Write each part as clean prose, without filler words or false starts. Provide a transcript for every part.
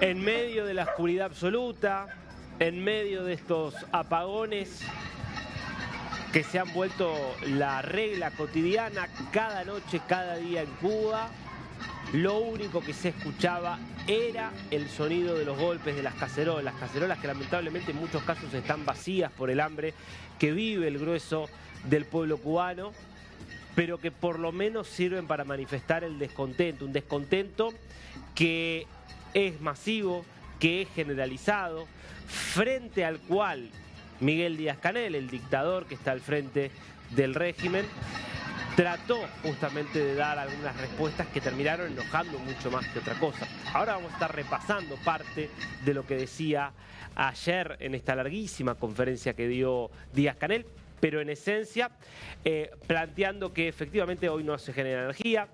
En medio de la oscuridad absoluta, en medio de estos apagones que se han vuelto la regla cotidiana cada noche, cada día en Cuba, lo único que se escuchaba era el sonido de los golpes de las cacerolas que lamentablemente en muchos casos están vacías por el hambre que vive el grueso del pueblo cubano, pero que por lo menos sirven para manifestar el descontento, un descontento que es masivo, que es generalizado, frente al cual Miguel Díaz-Canel, el dictador que está al frente del régimen, trató justamente de dar algunas respuestas que terminaron enojando mucho más que otra cosa. Ahora vamos a estar repasando parte de lo que decía ayer en esta larguísima conferencia que dio Díaz-Canel, pero en esencia planteando que efectivamente hoy no se genera energía.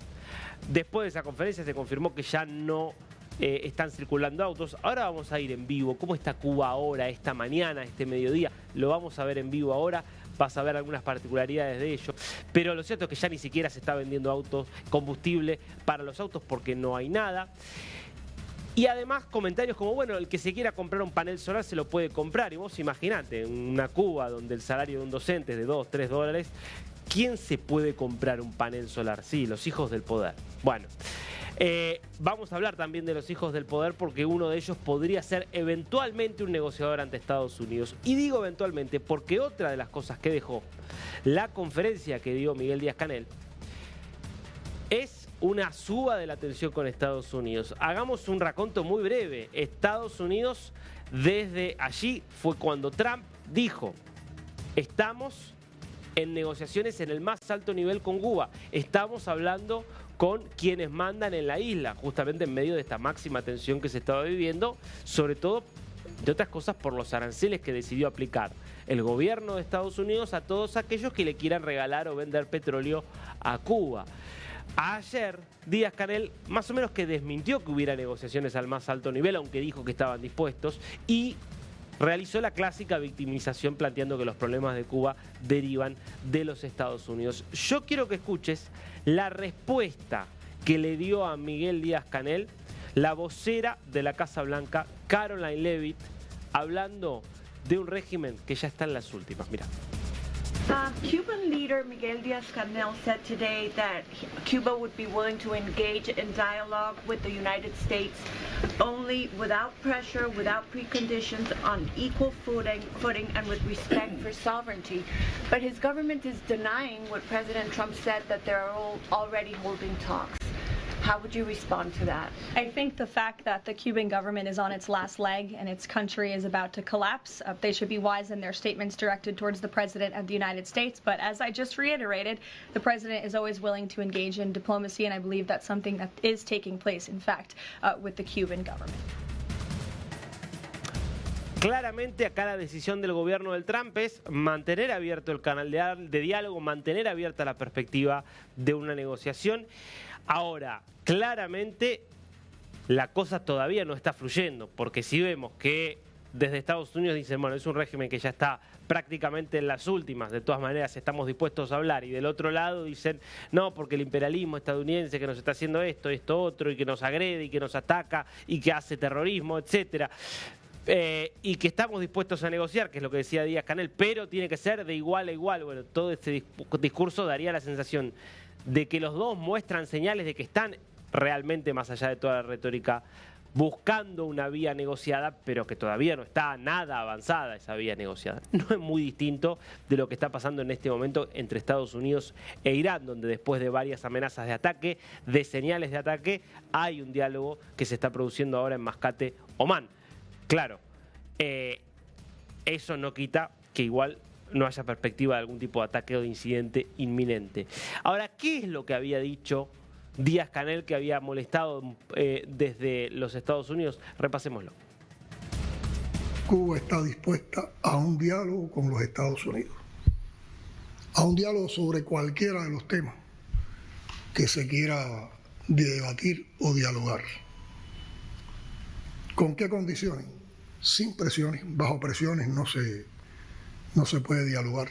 Después de esa conferencia se confirmó que ya no están circulando autos. Ahora vamos a ir en vivo. ¿Cómo está Cuba ahora, esta mañana, este mediodía? Lo vamos a ver en vivo ahora. Vas a ver algunas particularidades de ello. Pero lo cierto es que ya ni siquiera se está vendiendo autos, combustible para los autos porque no hay nada. Y además comentarios como, bueno, el que se quiera comprar un panel solar se lo puede comprar. Y vos imaginate, en una Cuba donde el salario de un docente es de 2, 3 dólares, ¿quién se puede comprar un panel solar? Sí, los hijos del poder. Bueno, vamos a hablar también de los hijos del poder porque uno de ellos podría ser eventualmente un negociador ante Estados Unidos. Y digo eventualmente porque otra de las cosas que dejó la conferencia que dio Miguel Díaz-Canel es una suba de la tensión con Estados Unidos. Hagamos un raconto muy breve. Estados Unidos, desde allí fue cuando Trump dijo: estamos en negociaciones en el más alto nivel con Cuba. Estamos hablando con quienes mandan en la isla, justamente en medio de esta máxima tensión que se estaba viviendo, sobre todo, de otras cosas, por los aranceles que decidió aplicar el gobierno de Estados Unidos a todos aquellos que le quieran regalar o vender petróleo a Cuba. Ayer, Díaz-Canel más o menos que desmintió que hubiera negociaciones al más alto nivel, aunque dijo que estaban dispuestos, y realizó la clásica victimización planteando que los problemas de Cuba derivan de los Estados Unidos. Yo quiero que escuches la respuesta que le dio a Miguel Díaz-Canel la vocera de la Casa Blanca, Caroline Leavitt, hablando de un régimen que ya está en las últimas. Mira. Cuban leader Miguel Díaz-Canel said today that Cuba would be willing to engage in dialogue with the United States only without pressure, without preconditions, on equal footing and with respect for sovereignty. But his government is denying what President Trump said, that they're already holding talks. How would you respond to that? I think the fact that the Cuban government is on its last leg and its country is about to collapse, they should be wise in their statements directed towards the President of the United States. But as I just reiterated, the President is always willing to engage in diplomacy, and I believe that's something that is taking place, in fact, with the Cuban government. Claramente acá la decisión del gobierno del Trump es mantener abierto el canal de diálogo, mantener abierta la perspectiva de una negociación. Ahora, claramente la cosa todavía no está fluyendo, porque si vemos que desde Estados Unidos dicen, bueno, es un régimen que ya está prácticamente en las últimas, de todas maneras estamos dispuestos a hablar, y del otro lado dicen, no, porque el imperialismo estadounidense que nos está haciendo esto, esto otro, y que nos agrede, y que nos ataca, y que hace terrorismo, etcétera. Y que estamos dispuestos a negociar, que es lo que decía Díaz-Canel, pero tiene que ser de igual a igual. Bueno, todo este discurso daría la sensación de que los dos muestran señales de que están realmente, más allá de toda la retórica, buscando una vía negociada, pero que todavía no está nada avanzada esa vía negociada. No es muy distinto de lo que está pasando en este momento entre Estados Unidos e Irán, donde después de varias amenazas de ataque, de señales de ataque, hay un diálogo que se está produciendo ahora en Mascate, Omán. Claro, eso no quita que igual no haya perspectiva de algún tipo de ataque o de incidente inminente. Ahora, ¿qué es lo que había dicho Díaz-Canel que había molestado desde los Estados Unidos? Repasémoslo. Cuba está dispuesta a un diálogo con los Estados Unidos, a un diálogo sobre cualquiera de los temas que se quiera debatir o dialogar. ¿Con qué condiciones? Sin presiones, bajo presiones no se puede dialogar,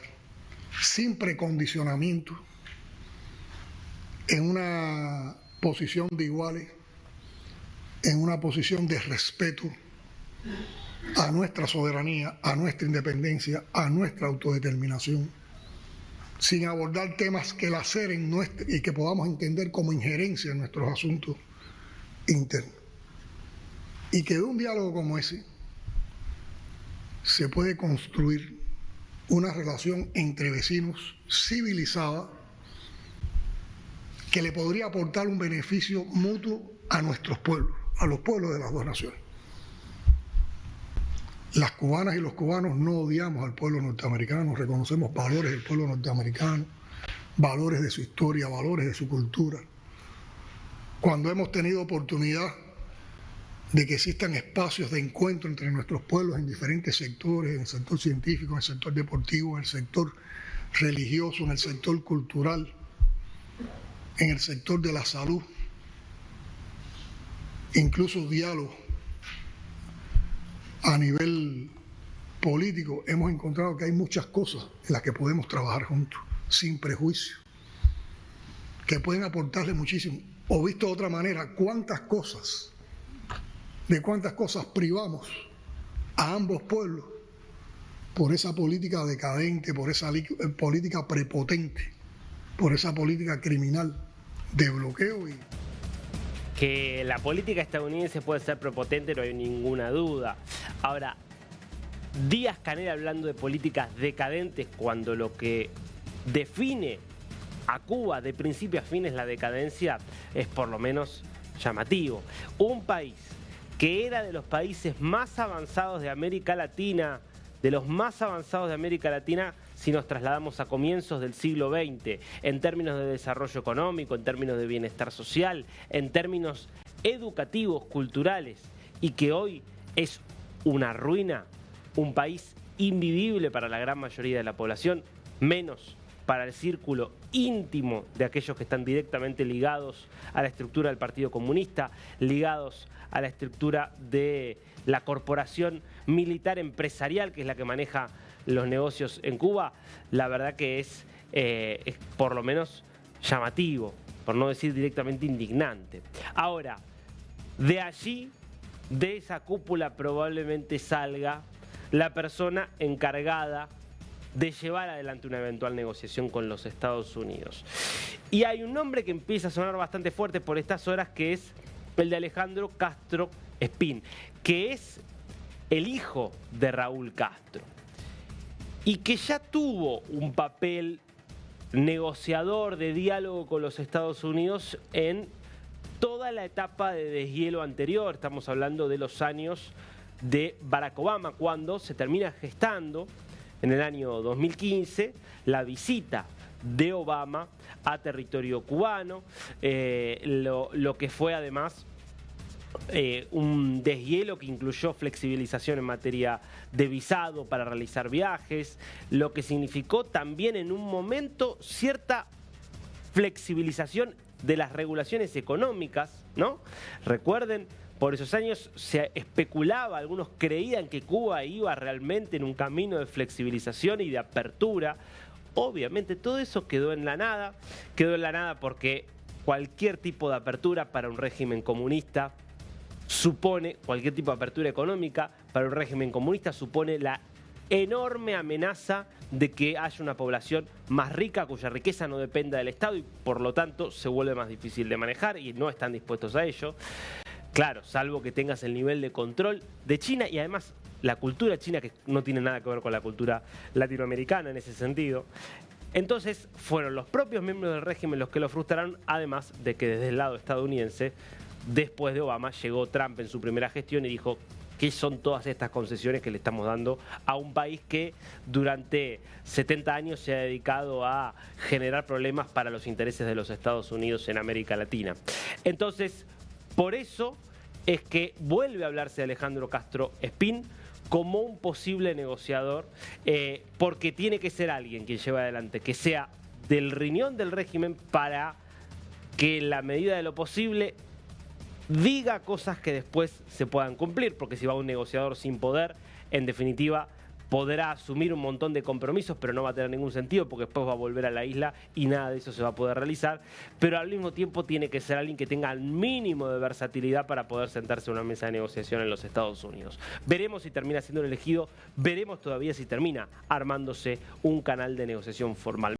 sin precondicionamiento, en una posición de iguales, en una posición de respeto a nuestra soberanía, a nuestra independencia, a nuestra autodeterminación, sin abordar temas que laceren y que podamos entender como injerencia en nuestros asuntos internos. Y que de un diálogo como ese se puede construir una relación entre vecinos civilizada que le podría aportar un beneficio mutuo a nuestros pueblos, a los pueblos de las dos naciones. Las cubanas y los cubanos no odiamos al pueblo norteamericano, reconocemos valores del pueblo norteamericano, valores de su historia, valores de su cultura. Cuando hemos tenido oportunidad de que existan espacios de encuentro entre nuestros pueblos en diferentes sectores, en el sector científico, en el sector deportivo, en el sector religioso, en el sector cultural, en el sector de la salud, incluso diálogo a nivel político, hemos encontrado que hay muchas cosas en las que podemos trabajar juntos, sin prejuicio, que pueden aportarle muchísimo. O visto de otra manera, de cuántas cosas privamos a ambos pueblos por esa política decadente, por esa política prepotente, por esa política criminal de bloqueo. Que la política estadounidense puede ser prepotente, no hay ninguna duda. Ahora, Díaz-Canel hablando de políticas decadentes cuando lo que define a Cuba de principio a fin es la decadencia, es por lo menos llamativo. Un país que era de los países más avanzados de América Latina, si nos trasladamos a comienzos del siglo XX, en términos de desarrollo económico, en términos de bienestar social, en términos educativos, culturales, y que hoy es una ruina, un país invivible para la gran mayoría de la población, menos para el círculo íntimo de aquellos que están directamente ligados a la estructura del Partido Comunista, ligados a la estructura de la corporación militar empresarial, que es la que maneja los negocios en Cuba. La verdad que es por lo menos llamativo, por no decir directamente indignante. Ahora, de allí, de esa cúpula probablemente salga la persona encargada de llevar adelante una eventual negociación con los Estados Unidos. Y hay un nombre que empieza a sonar bastante fuerte por estas horas, que es el de Alejandro Castro Espín, que es el hijo de Raúl Castro y que ya tuvo un papel negociador de diálogo con los Estados Unidos en toda la etapa de deshielo anterior. Estamos hablando de los años de Barack Obama, cuando se termina gestando en el año 2015 la visita de Obama a territorio cubano, lo que fue además un deshielo que incluyó flexibilización en materia de visado para realizar viajes, lo que significó también en un momento cierta flexibilización de las regulaciones económicas, ¿no? Recuerden, por esos años se especulaba, algunos creían que Cuba iba realmente en un camino de flexibilización y de apertura. Obviamente todo eso quedó en la nada porque cualquier tipo de apertura para un régimen comunista supone, cualquier tipo de apertura económica para un régimen comunista supone la enorme amenaza de que haya una población más rica cuya riqueza no dependa del Estado y por lo tanto se vuelve más difícil de manejar y no están dispuestos a ello. Claro, salvo que tengas el nivel de control de China y además la cultura china, que no tiene nada que ver con la cultura latinoamericana en ese sentido. Entonces fueron los propios miembros del régimen los que lo frustraron, además de que desde el lado estadounidense, después de Obama, llegó Trump en su primera gestión y dijo: ¿qué son todas estas concesiones que le estamos dando a un país que durante 70 años se ha dedicado a generar problemas para los intereses de los Estados Unidos en América Latina? Entonces, por eso es que vuelve a hablarse de Alejandro Castro Espín como un posible negociador, porque tiene que ser alguien quien lleve adelante, que sea del riñón del régimen para que en la medida de lo posible diga cosas que después se puedan cumplir, porque si va un negociador sin poder, en definitiva podrá asumir un montón de compromisos, pero no va a tener ningún sentido porque después va a volver a la isla y nada de eso se va a poder realizar. Pero al mismo tiempo tiene que ser alguien que tenga el mínimo de versatilidad para poder sentarse en una mesa de negociación en los Estados Unidos. Veremos si termina siendo elegido, veremos todavía si termina armándose un canal de negociación formal.